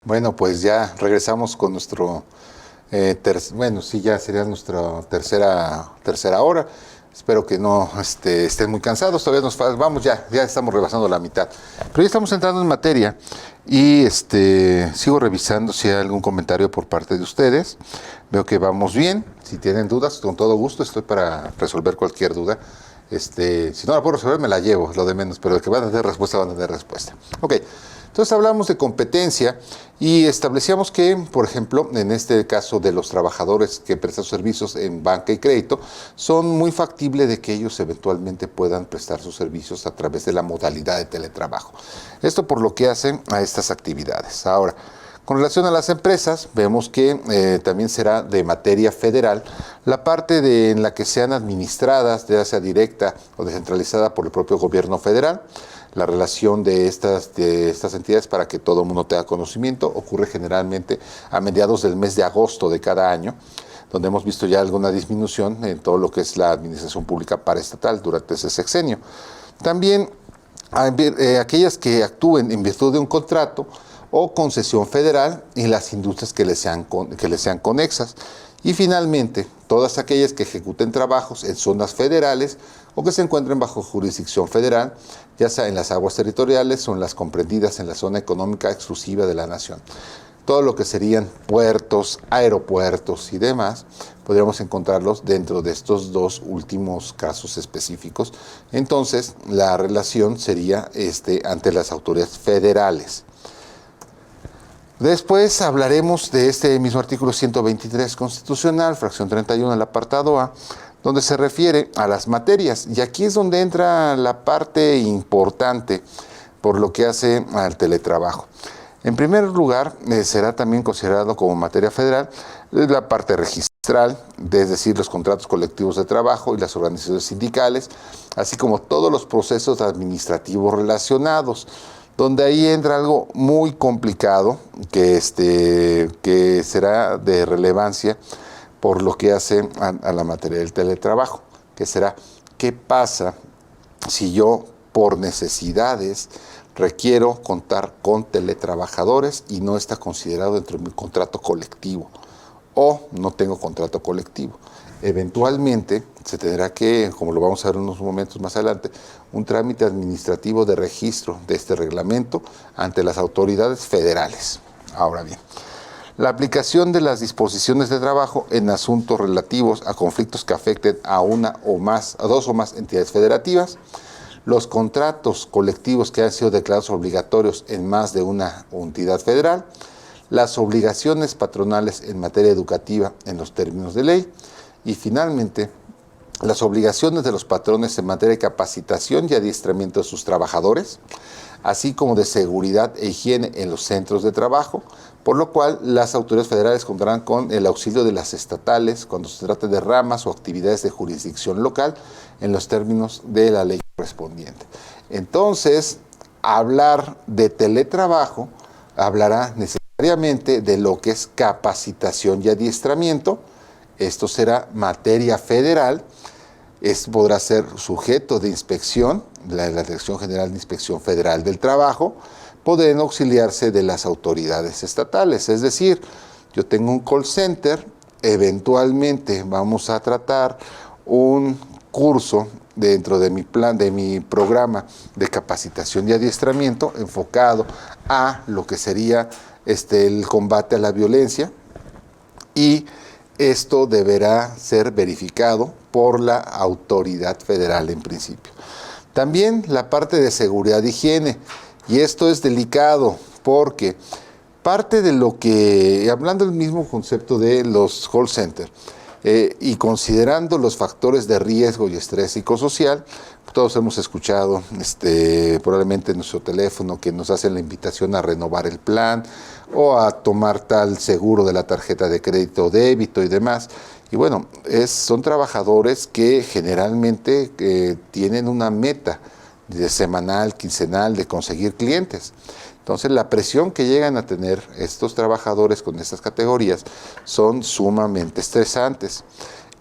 Bueno, pues ya regresamos con nuestro, bueno, sí, ya sería nuestra tercera hora. Espero que no estén muy cansados, todavía vamos, ya estamos rebasando la mitad. Pero ya estamos entrando en materia y sigo revisando si hay algún comentario por parte de ustedes. Veo que vamos bien. Si tienen dudas, con todo gusto estoy para resolver cualquier duda. Si no la puedo resolver, me la llevo, lo de menos, pero de que van a tener respuesta, van a tener respuesta. Ok. Entonces hablamos de competencia y establecíamos que, por ejemplo, en este caso de los trabajadores que prestan servicios en banca y crédito, son muy factibles de que ellos eventualmente puedan prestar sus servicios a través de la modalidad de teletrabajo. Esto por lo que hacen a estas actividades. Ahora, con relación a las empresas, vemos que también será de materia federal la parte en la que sean administradas, ya sea directa o descentralizada por el propio gobierno federal. La relación de estas entidades, para que todo el mundo tenga conocimiento, ocurre generalmente a mediados del mes de agosto de cada año, donde hemos visto ya alguna disminución en todo lo que es la administración pública paraestatal durante ese sexenio. También aquellas que actúen en virtud de un contrato o concesión federal y las industrias que les sean conexas. Y finalmente, todas aquellas que ejecuten trabajos en zonas federales o que se encuentren bajo jurisdicción federal, ya sea en las aguas territoriales o en las comprendidas en la zona económica exclusiva de la nación. Todo lo que serían puertos, aeropuertos y demás, podríamos encontrarlos dentro de estos dos últimos casos específicos. Entonces, la relación sería ante las autoridades federales. Después hablaremos de este mismo artículo 123 constitucional, fracción 31, el apartado A, donde se refiere a las materias. Y aquí es donde entra la parte importante por lo que hace al teletrabajo. En primer lugar, será también considerado como materia federal la parte registral, es decir, los contratos colectivos de trabajo y las organizaciones sindicales, así como todos los procesos administrativos relacionados, donde ahí entra algo muy complicado que será de relevancia por lo que hace a la materia del teletrabajo, que será qué pasa si yo por necesidades requiero contar con teletrabajadores y no está considerado dentro de mi contrato colectivo o no tengo contrato colectivo. Eventualmente se tendrá que, como lo vamos a ver en unos momentos más adelante, un trámite administrativo de registro de este reglamento ante las autoridades federales. Ahora bien, la aplicación de las disposiciones de trabajo en asuntos relativos a conflictos que afecten a dos o más entidades federativas, los contratos colectivos que han sido declarados obligatorios en más de una entidad federal, las obligaciones patronales en materia educativa en los términos de ley y finalmente las obligaciones de los patrones en materia de capacitación y adiestramiento de sus trabajadores, así como de seguridad e higiene en los centros de trabajo, por lo cual las autoridades federales contarán con el auxilio de las estatales cuando se trate de ramas o actividades de jurisdicción local en los términos de la ley correspondiente. Entonces, hablar de teletrabajo hablará necesariamente de lo que es capacitación y adiestramiento. Esto será materia federal, podrá ser sujeto de inspección, la Dirección General de Inspección Federal del Trabajo, podrán auxiliarse de las autoridades estatales. Es decir, yo tengo un call center, eventualmente vamos a tratar un curso dentro de mi plan, de mi programa de capacitación y adiestramiento enfocado a lo que sería el combate a la violencia, y esto deberá ser verificado por la autoridad federal en principio. También la parte de seguridad e higiene, y esto es delicado porque parte de lo que, hablando del mismo concepto de los call centers, y considerando los factores de riesgo y estrés psicosocial, todos hemos escuchado probablemente en nuestro teléfono que nos hacen la invitación a renovar el plan o a tomar tal seguro de la tarjeta de crédito o débito y demás. Y bueno, son trabajadores que generalmente tienen una meta de semanal, quincenal, de conseguir clientes. Entonces, la presión que llegan a tener estos trabajadores con estas categorías son sumamente estresantes.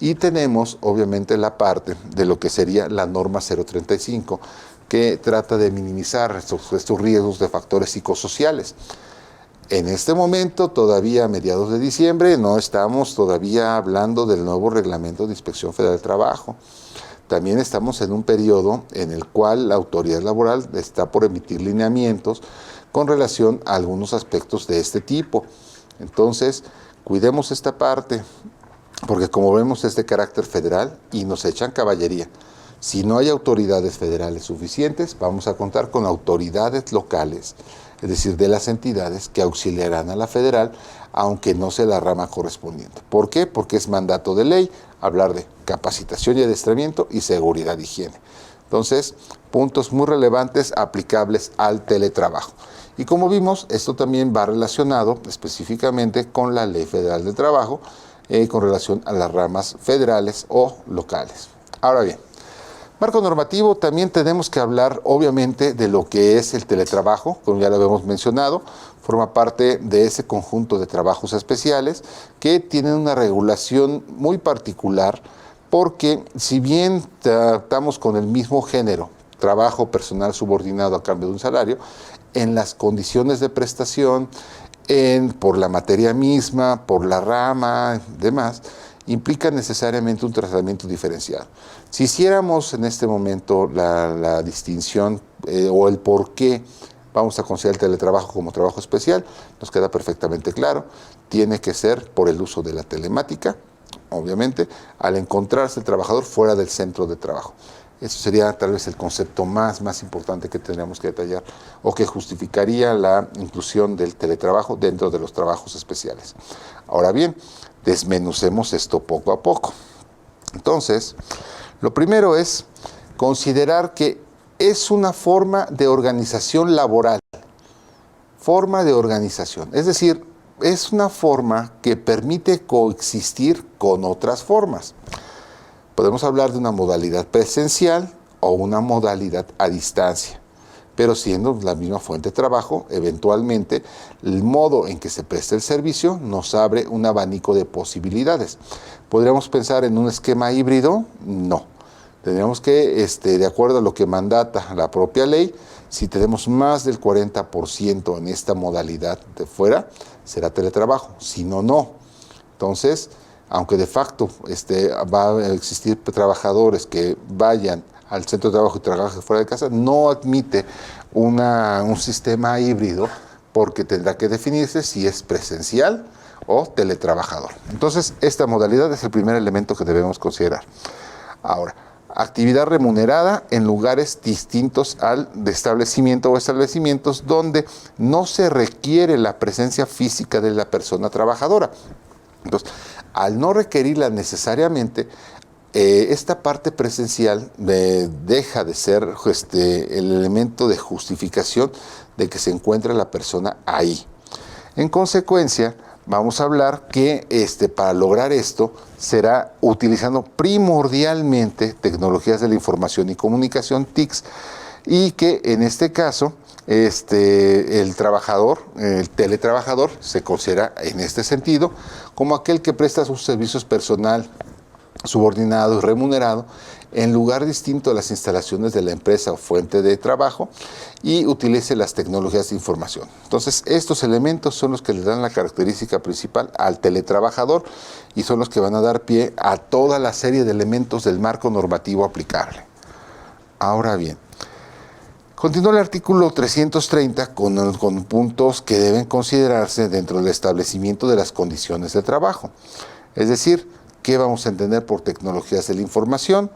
Y tenemos, obviamente, la parte de lo que sería la norma 035, que trata de minimizar estos riesgos de factores psicosociales. En este momento, todavía a mediados de diciembre, no estamos todavía hablando del nuevo reglamento de Inspección Federal del Trabajo. También estamos en un periodo en el cual la autoridad laboral está por emitir lineamientos con relación a algunos aspectos de este tipo. Entonces, cuidemos esta parte, porque como vemos es de carácter federal y nos echan caballería. Si no hay autoridades federales suficientes, vamos a contar con autoridades locales, es decir, de las entidades que auxiliarán a la federal, aunque no sea la rama correspondiente. ¿Por qué? Porque es mandato de ley hablar de capacitación y adiestramiento y seguridad y higiene. Entonces, puntos muy relevantes aplicables al teletrabajo. Y como vimos, esto también va relacionado específicamente con la Ley Federal del Trabajo, con relación a las ramas federales o locales. Ahora bien, marco normativo, también tenemos que hablar obviamente de lo que es el teletrabajo, como ya lo habíamos mencionado, forma parte de ese conjunto de trabajos especiales que tienen una regulación muy particular, porque si bien tratamos con el mismo género, trabajo personal subordinado a cambio de un salario, en las condiciones de prestación, por la materia misma, por la rama, demás, implica necesariamente un tratamiento diferenciado. Si hiciéramos en este momento la distinción o el por qué vamos a considerar el teletrabajo como trabajo especial, nos queda perfectamente claro. Tiene que ser por el uso de la telemática, obviamente, al encontrarse el trabajador fuera del centro de trabajo. Eso sería tal vez el concepto más importante que tendríamos que detallar o que justificaría la inclusión del teletrabajo dentro de los trabajos especiales. Ahora bien, desmenucemos esto poco a poco. Entonces, lo primero es considerar que es una forma de organización laboral. Forma de organización. Es decir, es una forma que permite coexistir con otras formas. Podemos hablar de una modalidad presencial o una modalidad a distancia, pero siendo la misma fuente de trabajo, eventualmente el modo en que se presta el servicio nos abre un abanico de posibilidades. ¿Podríamos pensar en un esquema híbrido? No. Tendríamos que, de acuerdo a lo que mandata la propia ley, si tenemos más del 40% en esta modalidad de fuera, será teletrabajo, si no, no. Entonces, aunque de facto va a existir trabajadores que vayan al centro de trabajo y trabajen fuera de casa, no admite un sistema híbrido, porque tendrá que definirse si es presencial o teletrabajador. Entonces, esta modalidad es el primer elemento que debemos considerar. Ahora, actividad remunerada en lugares distintos al de establecimiento o establecimientos donde no se requiere la presencia física de la persona trabajadora. Entonces, al no requerirla necesariamente, esta parte presencial deja de ser el elemento de justificación de que se encuentra la persona ahí. En consecuencia, vamos a hablar que para lograr esto será utilizando primordialmente tecnologías de la información y comunicación, TICs, y que en este caso el trabajador, el teletrabajador, se considera en este sentido como aquel que presta sus servicios personal, subordinado y remunerado en lugar distinto a las instalaciones de la empresa o fuente de trabajo y utilice las tecnologías de información. Entonces, estos elementos son los que le dan la característica principal al teletrabajador y son los que van a dar pie a toda la serie de elementos del marco normativo aplicable. Ahora bien, continúa el artículo 330 con puntos que deben considerarse dentro del establecimiento de las condiciones de trabajo. Es decir, ¿qué vamos a entender por tecnologías de la información?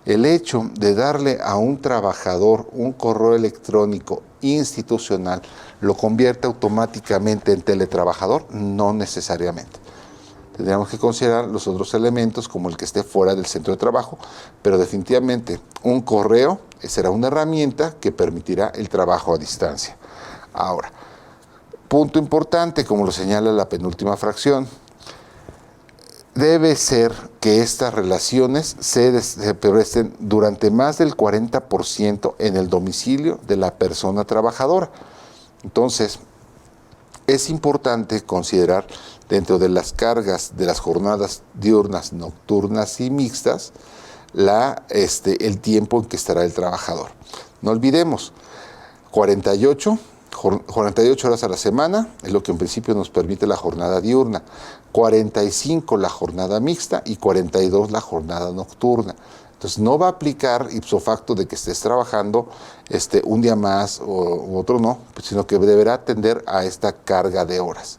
El hecho de darle a un trabajador un correo electrónico institucional lo convierte automáticamente en teletrabajador, no necesariamente. Tendríamos que considerar los otros elementos como el que esté fuera del centro de trabajo, pero definitivamente un correo será una herramienta que permitirá el trabajo a distancia. Ahora, punto importante, como lo señala la penúltima fracción, debe ser que estas relaciones se presten durante más del 40% en el domicilio de la persona trabajadora. Entonces, es importante considerar dentro de las cargas de las jornadas diurnas, nocturnas y mixtas, el tiempo en que estará el trabajador. No olvidemos, 48 48 horas a la semana es lo que en principio nos permite la jornada diurna, 45 la jornada mixta y 42 la jornada nocturna. Entonces no va a aplicar ipso facto de que estés trabajando un día más u otro no, sino que deberá atender a esta carga de horas.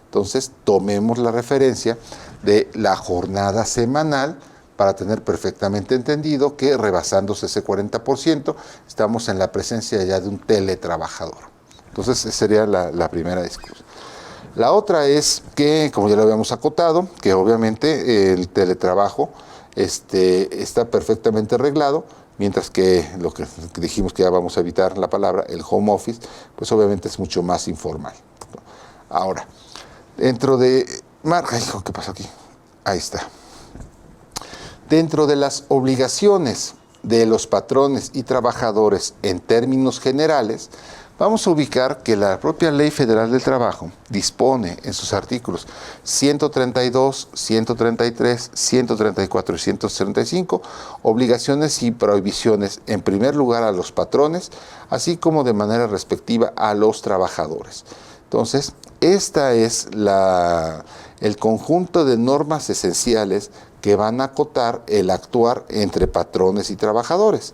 Entonces tomemos la referencia de la jornada semanal para tener perfectamente entendido que rebasándose ese 40% estamos en la presencia ya de un teletrabajador. Entonces esa sería la primera discusión. La otra es que, como ya lo habíamos acotado, que obviamente el teletrabajo está perfectamente arreglado, mientras que lo que dijimos que ya vamos a evitar la palabra, el home office, pues obviamente es mucho más informal. Ahora, dentro de... ¿Qué pasó aquí? Ahí está. Dentro de las obligaciones de los patrones y trabajadores en términos generales, vamos a ubicar que la propia Ley Federal del Trabajo dispone en sus artículos 132, 133, 134 y 135 obligaciones y prohibiciones, en primer lugar a los patrones, así como de manera respectiva a los trabajadores. Entonces, esta es el conjunto de normas esenciales que van a acotar el actuar entre patrones y trabajadores.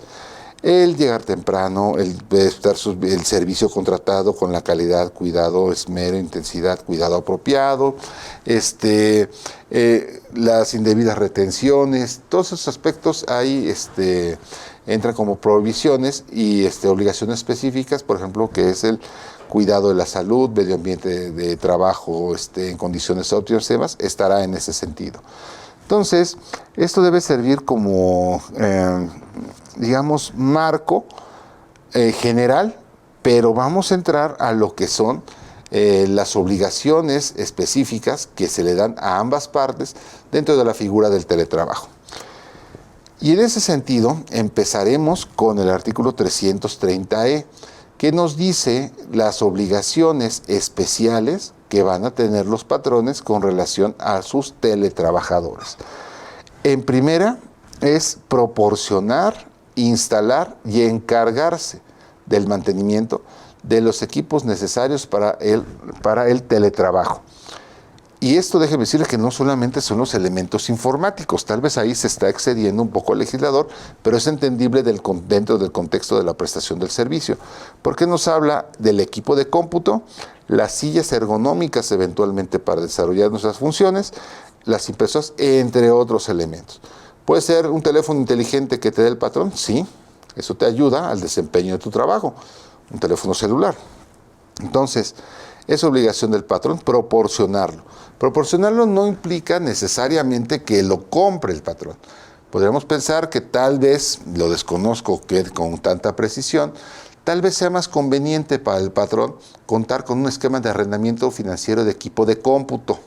El llegar temprano, el prestar el servicio contratado con la calidad, cuidado, esmero, intensidad, cuidado apropiado, las indebidas retenciones, todos esos aspectos ahí entran como prohibiciones y obligaciones específicas, por ejemplo, que es el cuidado de la salud, medio ambiente de trabajo en condiciones óptimas, demás, estará en ese sentido. Entonces, esto debe servir como, digamos, marco general, pero vamos a entrar a lo que son las obligaciones específicas que se le dan a ambas partes dentro de la figura del teletrabajo. Y en ese sentido, empezaremos con el artículo 330E, que nos dice las obligaciones especiales que van a tener los patrones con relación a sus teletrabajadores. En primera, es proporcionar, instalar y encargarse del mantenimiento de los equipos necesarios para el teletrabajo. Y esto, déjeme decirle que no solamente son los elementos informáticos, tal vez ahí se está excediendo un poco el legislador, pero es entendible dentro del contexto de la prestación del servicio, porque nos habla del equipo de cómputo, las sillas ergonómicas eventualmente para desarrollar nuestras funciones, las impresoras, entre otros elementos. ¿Puede ser un teléfono inteligente que te dé el patrón? Sí, eso te ayuda al desempeño de tu trabajo, un teléfono celular. Entonces, es obligación del patrón proporcionarlo. Proporcionarlo no implica necesariamente que lo compre el patrón. Podríamos pensar que tal vez, lo desconozco que con tanta precisión, tal vez sea más conveniente para el patrón contar con un esquema de arrendamiento financiero de equipo de cómputo.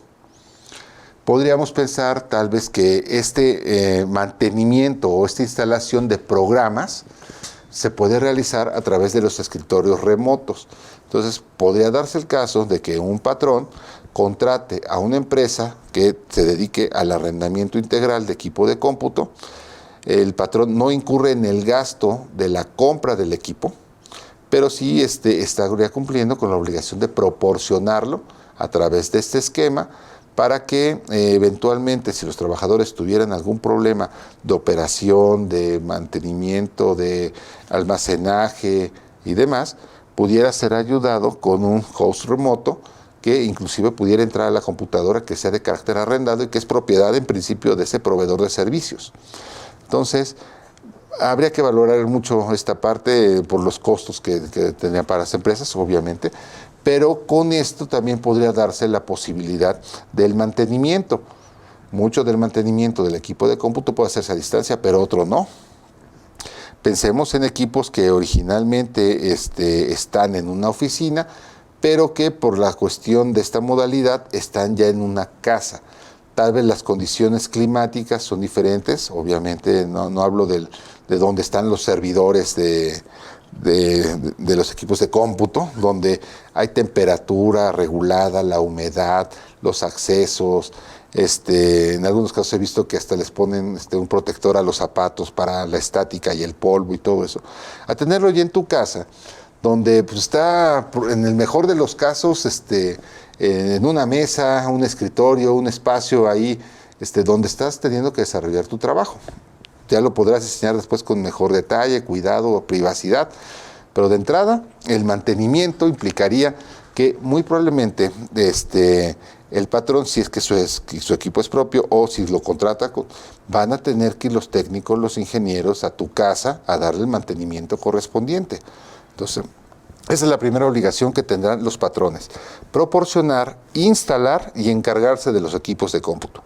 Podríamos pensar tal vez que este mantenimiento o esta instalación de programas se puede realizar a través de los escritorios remotos. Entonces, podría darse el caso de que un patrón contrate a una empresa que se dedique al arrendamiento integral de equipo de cómputo. El patrón no incurre en el gasto de la compra del equipo, pero sí estaría cumpliendo con la obligación de proporcionarlo a través de este esquema para que eventualmente, si los trabajadores tuvieran algún problema de operación, de mantenimiento, de almacenaje y demás, pudiera ser ayudado con un host remoto que inclusive pudiera entrar a la computadora que sea de carácter arrendado y que es propiedad en principio de ese proveedor de servicios. Entonces, habría que valorar mucho esta parte por los costos que tendrían para las empresas, obviamente, pero con esto también podría darse la posibilidad del mantenimiento. Mucho del mantenimiento del equipo de cómputo puede hacerse a distancia, pero otro no. Pensemos en equipos que originalmente están en una oficina, pero que por la cuestión de esta modalidad están ya en una casa. Tal vez las condiciones climáticas son diferentes, obviamente no hablo de dónde están los servidores de los equipos de cómputo, donde hay temperatura regulada, la humedad, los accesos. En algunos casos he visto que hasta les ponen un protector a los zapatos para la estática y el polvo y todo eso. A tenerlo ya en tu casa, donde pues, está, en el mejor de los casos, en una mesa, un escritorio, un espacio ahí, donde estás teniendo que desarrollar tu trabajo. Ya lo podrás diseñar después con mejor detalle, cuidado, privacidad, pero de entrada, el mantenimiento implicaría que muy probablemente el patrón, si es que su equipo es propio o si lo contrata, van a tener que ir los técnicos, los ingenieros a tu casa a darle el mantenimiento correspondiente. Entonces, esa es la primera obligación que tendrán los patrones: proporcionar, instalar y encargarse de los equipos de cómputo.